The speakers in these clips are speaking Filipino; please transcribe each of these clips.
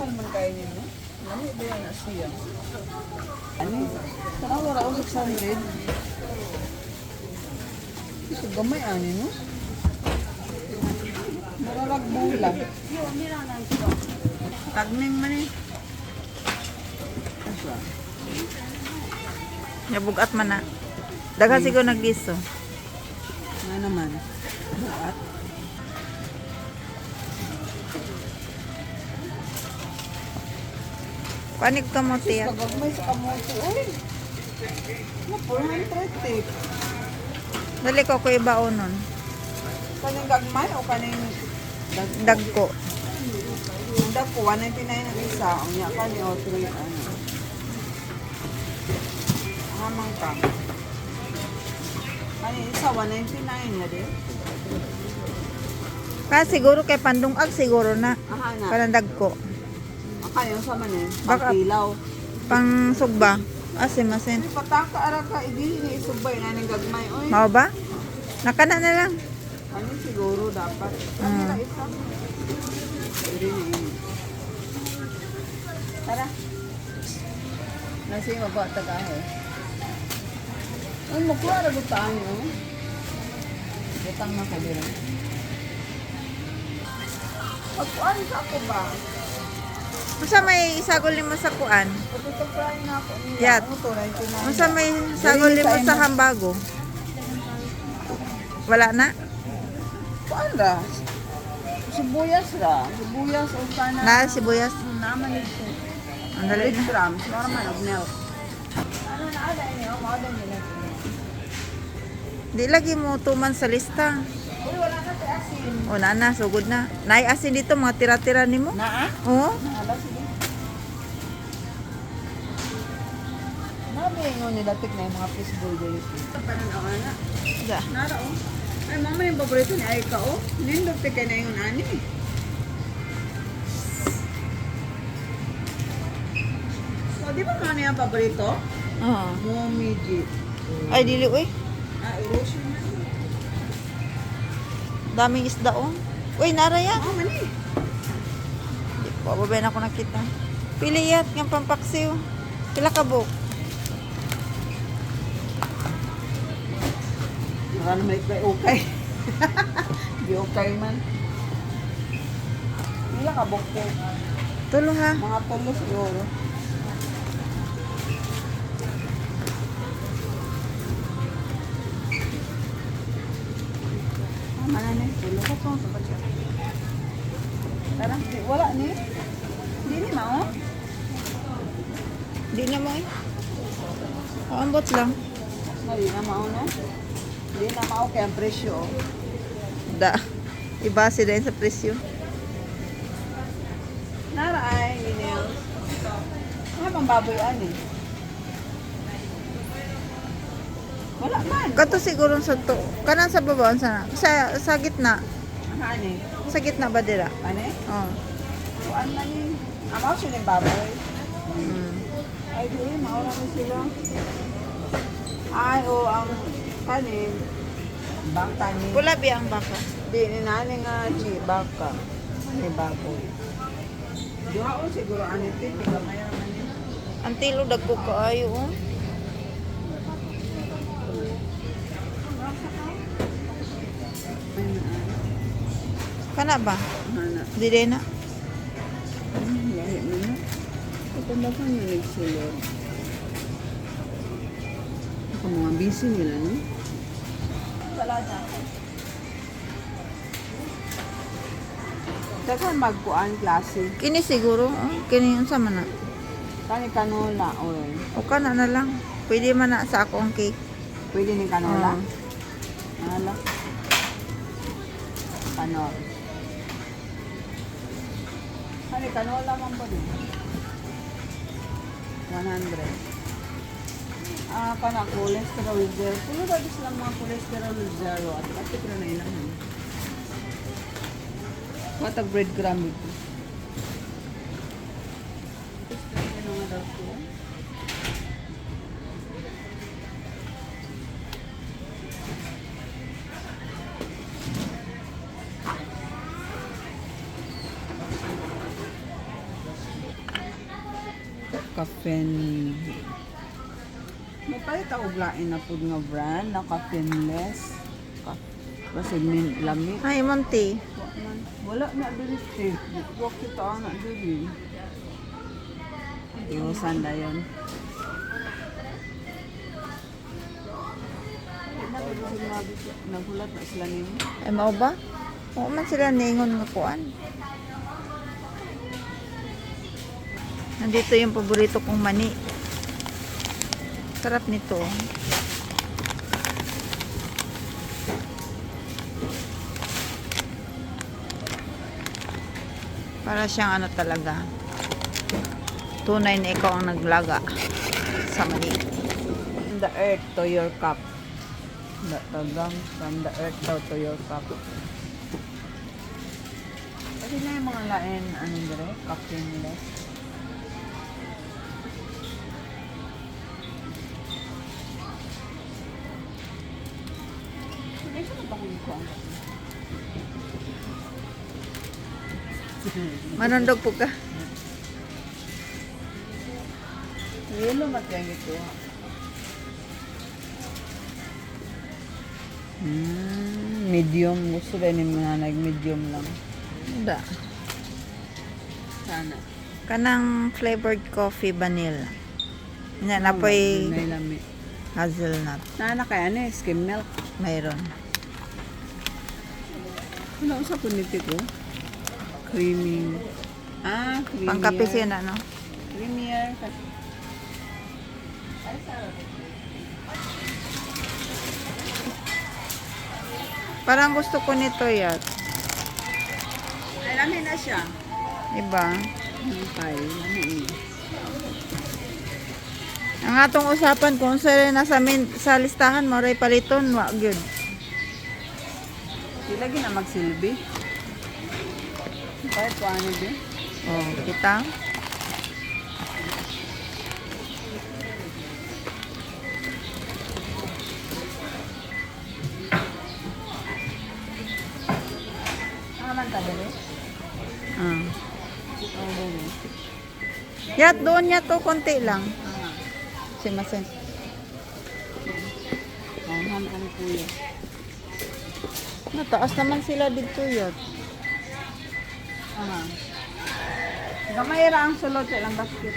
mahal man kayo niyo, no? Lami ba yan na siya? Ano? Sana wala ako 600. So, gamay ani, no? Maralagbula. Tagning man eh. Asa? Nabugat man na. Daga siguro nagliso. Nga naman. Buat. Panik kamote yan. Kagagmay sa kamote. Uy! Na 400 eh. Dali ko ko ibaon nun. Kaning gagmay o kaning Dagko. ang dako 199 ang isa. Ang niya ka ni o 3 ano. Hamang ka. Kaning isa 199 na din. Siguro kay pandungag siguro na. Aha na. Parang dagko. Akayon sa manin. Baka- Pagpilaw. Pang sugba. Masin. Ay, pataka ara ka. Hindi ni isubay na ning gagmay. Oy. Mao ba? Nakana na lang. Ano siguro dapat. Ano na isa. Pwede na yun. Tara. Nasi mabata ka eh. Ay, makuha na butaan nyo. Butang na ka din. Pagkuhan ka ako ba? Unsa may sagol nimo sa kuan? Pagkutapray na ako niya. Yat. Ano to? 99 Unsa na. may sagol nimo sa hambago? Wala na? Kuan ra? Sibuyas ra. Sibuyas o sana. Na sibuyas. Naman ito. Ang dali na. Grams. Normal of milk. Ano na ada niyo? Maudan nila. Di lagi mo tuman sa lista. Uy, wala na tayo asin. O na, sugod na. Nay asin dito mga tira-tira nimo. Naa? Oo. Naala, sige. Nabi nyo datik na yung mga fishbowl dito. Parang ako na. Da. Nara oh. Ay, mama yung paborito ni Aika oh. Nindot ka na yung ani. So, di ba ano yung paborito? Oo. Momiji. Ay dili uy. Ah, erosion na. Daming isda oh. Uy, nara yan. Oh, mani. Bababay na ako nakita. Pili yat ng pampaksiw. Pila ka buk. Marami malik ba okay? Di okay man. Ila ka bukko. Tulo ha. Mga tulo siguro. Mana ni? Tulo ko po sa pagka. Tara, wala ni. Hindi ni mao. Di na mo eh. Ambot lang. Hindi na mao no. Hindi na mao kaya ang presyo. Da. Ibase din sa presyo. Nara ay email. Mga pambaboy ani. Wala man. Kato siguro sa to. Kanan sa baba sa gitna. Ani. Sa gitna ba dira? Ani? Oh. Kuan man ni. Amaw sila yung baboy. Mm. Ay, di, maura na sila. Ay, o, ang kanin. Bangka ni. Pula bi ang baka. Di, ni nani nga, bangka. Ni baboy. Duhaon siguro, anitin. Ikaw maya man ni. Ang tilo dagko kaayo oh. Ay, Kana ba? hana. Di din na. Lahi mo na. Patanda ka nyo nagsulod. Ako mga busy nila, no? Salada. Dagan magkuan klase. Kini siguro. Oh. Kini unsa man na. Kani canola oil. O kana na lang. Pwede man na sa ako ang cake. Pwede ni canola. Oo. Ala. Canola. Kani canola man ba din? 100. Kana cholesterol zero. Pulo ba sila mga cholesterol zero at pati ko na ilang. Matag breadcrumb ito. Ano nga daw ko? Caffeine. Mapalit ako lain na po nga brand na caffeineless. Kasi lamig. Ay, Monty. Wala na dili eh. Huwag kita na dili. Iusan na yun. Nagulat na sila nimo. Ay, mao ba? Oo man sila ningon nga kuan. Nandito yung paborito kong mani. Sarap nito. Para siyang ano talaga. Tunay na ikaw ang naglaga sa mani. From the earth to your cup. Tagang from the earth daw to your cup. Kasi na yung mga lain, anong dire? Caffeineless. Hindi siya napakulit ko ang Manundog po ka. yelo matyan ito. Medium. Gusto rin yung mga nag-medium lang. Da. Sana. Kanang flavored coffee vanilla. Nya na po'y Nailami. hazelnut. Nana kaya ano skim milk. Mayroon. Ano sa puniti ko? Creamy. Creamier. Pangkape siya na, no? Creamier. Parang gusto ko nito yat. Ay, lami na siya. Diba? Okay, lami. Ang atong usapan kung sa sa listahan mo ray paliton wa gyud. Sila gina magsilbi. Kahit po ano din. Oh, kita. Man tayo Ah. Yat doon ya to konti lang. Si Masen. Mahan kami kuya. Nataas naman sila dito yat. Gamay ra ang sulod sa ilang basket.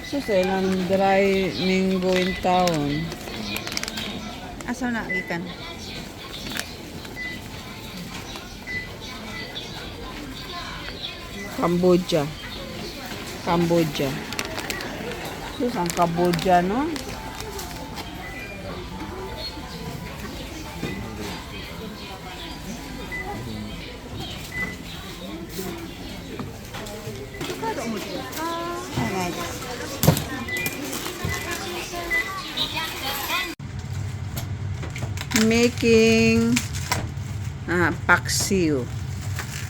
So sa ilang dry mango in town. Asa na gikan? Cambodia. Sus, ang Cambodia, no? Alright. Making paksiw.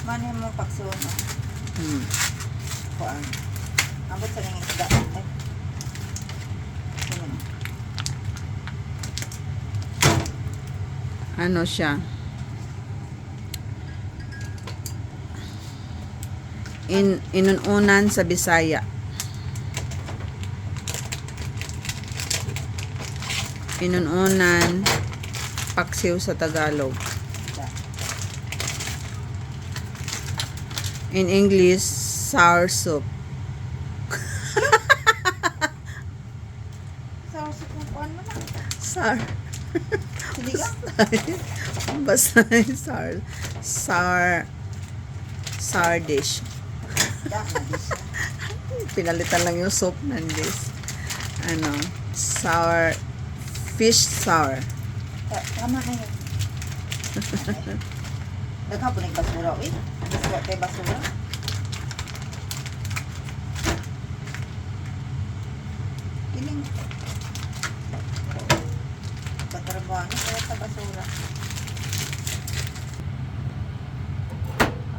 Mani mo paksuon no? Kuan. Ambot sa ning isda. Ay. Ayan. Ano siya? Inununan sa Bisaya. Inununan paksiw sa Tagalog. In English, sour soup. Sa usok ng kuan mo na. Sour. Sige ka. Basta sour dish. Pinalitan lang yung soup ng dish. Ano, fish sour. Tama kayo. Naghapon yung basura, uy. Basura tayo basura. Kiling. Katrabaho niya, kaya sa basura.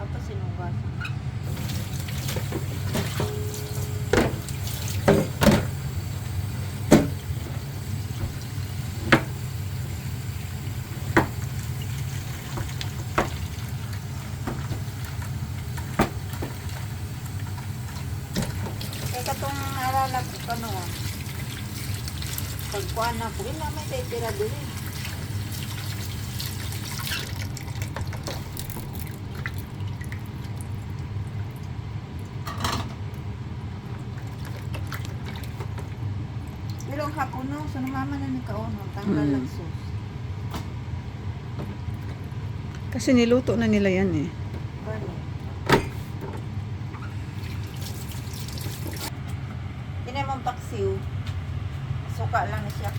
Apa sinugasan? Kaya katong naalala ko kano. Pagkuhan na ko, ina may titira din eh. Pero ang hapon no, so mama na nagkaono, tanggal lang sus. Kasi niluto na nila yan eh. Bali. Hindi naman paksiw. Suka lang na siya.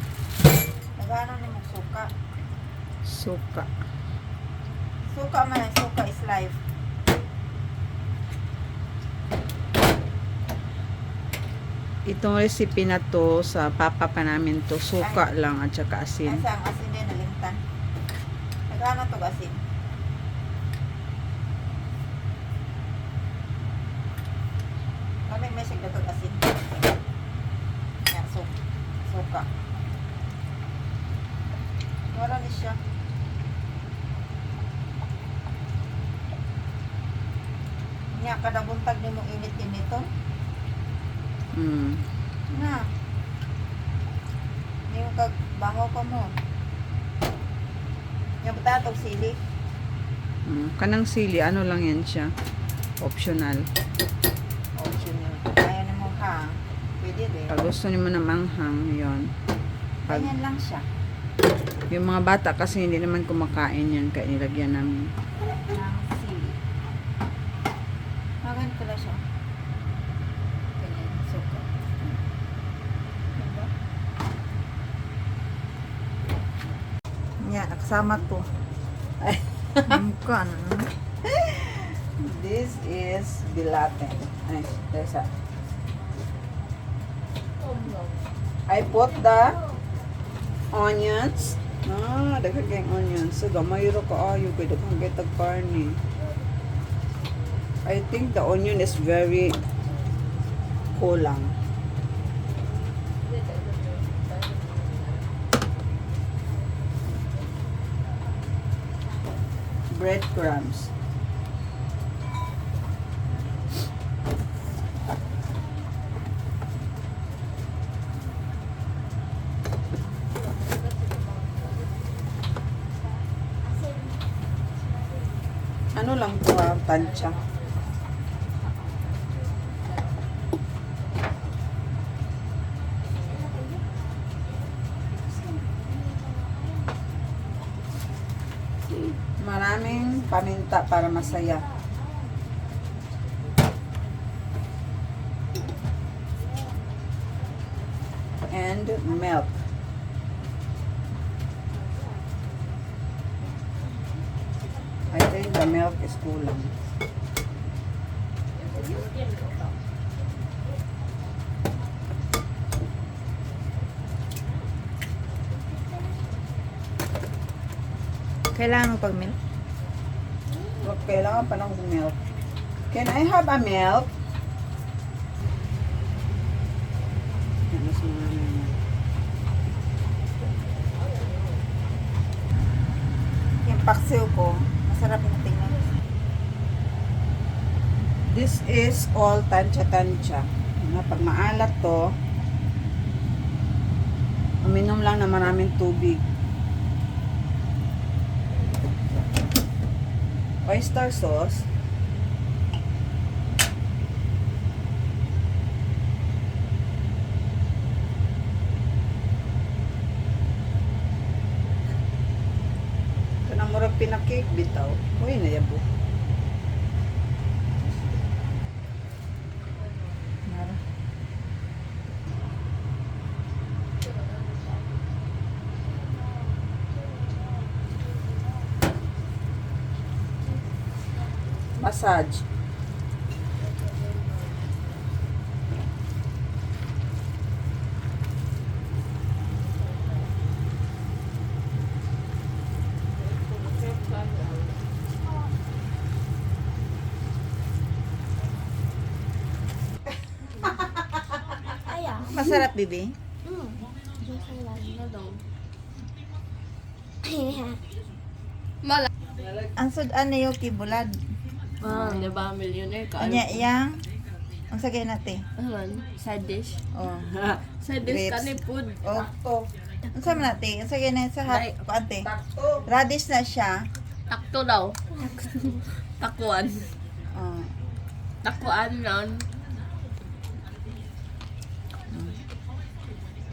Nagano ni mong suka. Suka. Suka man, suka is life. Itong recipe na to sa papa pa namin to, suka lang at saka asin. Asa ang asin din, nalintan. Nagano to asin? Kami may sigdatog asin. Yan, suka. Wala ni siya. Nya, kada buntag ni mong init-initon. Mm. Na. Hindi mo kagbaho pa mo. Yung batatog sili. Kanang sili, ano lang yan siya. Optional. Optional. Ayaw na mo ha. Pwede rin. Pag gusto niyo mo na manghang, yon. Pag, Ganyan lang siya. yung mga bata kasi hindi naman kumakain yan, kaya nilagyan namin. Ng sili. Magan ko lang siya. Ganyan. Suka. Diba? Yan, nakasama to. Ay. Mukha na. This is bilaten. Ay, there's a... I put the onions. Daghang kayong onions. So, gamay ro kaayo kay daghang kay tag karne. I think the onion is very kulang. Breadcrumbs. Ano lang to tansya. Maraming paminta para masaya. And milk. I think the milk is kulang. Kailangan mo pag milk? Kailangan pa ng milk. Can I have a milk? Yan, mas marami na. Yung paksiw ko, masarap yung tingnan. This is all tansya-tansya. Pag maalat to, uminom lang na maraming tubig. Oyster sauce. Kanang murag pinakake bitaw. Uy, nayabo. Nara. Massage. Masarap, bibi. Ang sudan na yung kibulad. Di ba, millionaire ka? Kanya yang Ang sagay natin. Ayan, side dish. Oh. Side dish Grapes. kani food. Oh, to. Ang sama natin. Ang sagay na sa Like, ate. Radish na siya. Takto daw. Takuan. Oh. Takuan lang.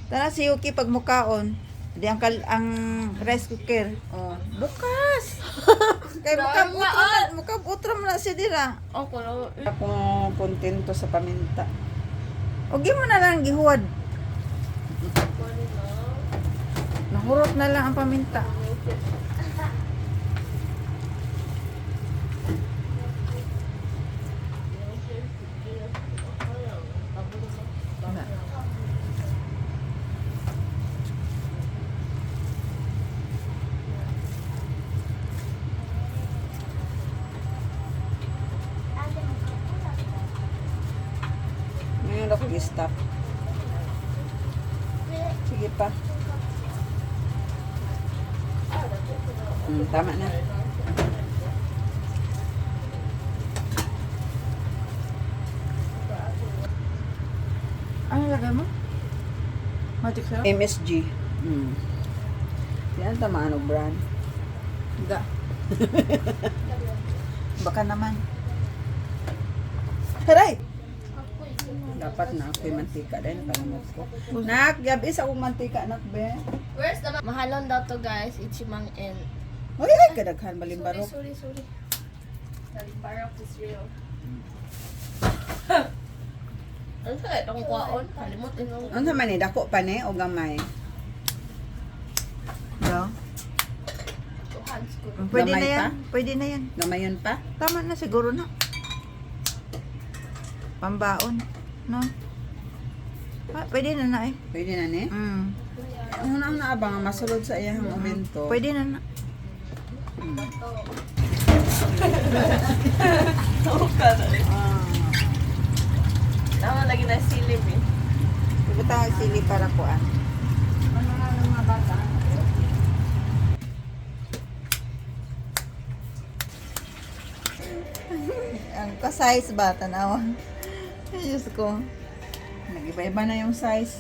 Tara si Yuki pag mukaon. Di ang rice cooker. Oh, bukas. Kay mukab-utra mo na si dira. Ako na. Ako kontento sa paminta. O mo na lang gihuwad. Nahurot na lang ang paminta. Ngayon ako i-stop. Sige pa. Tama na. Ano lagay mo? Magic syrup? MSG. Yan tamaan o brand. Hindi. Baka naman. Haray! Dapat na ako'y mantika din. Palimot ko. Nak, gabi sa akong mantika, nak, be. Where's the mahalon daw to guys? Ichimang and... Uy, ay, kadaghan balimbarok. Sorry. Balimbarok is real. Ano sa itong kwaon? Kalimot yung... Ano naman ni, dako pa ni, o gamay? No? Two hands ko. Pwede Gamay na yan. pa? Pwede na yan. Gamay yun pa? Tama na siguro na. Pambaon. No? Pwede na na eh. Pwede na ni? Ang una abang masulod sa iyang momento. Pwede na na. Tama lagi na silip eh. Pagkatang sili para kuan. Ano nga ng mga bata? Ang ka-size ba? Tanawa. Diyos ko. Nag-iba-iba na yung size.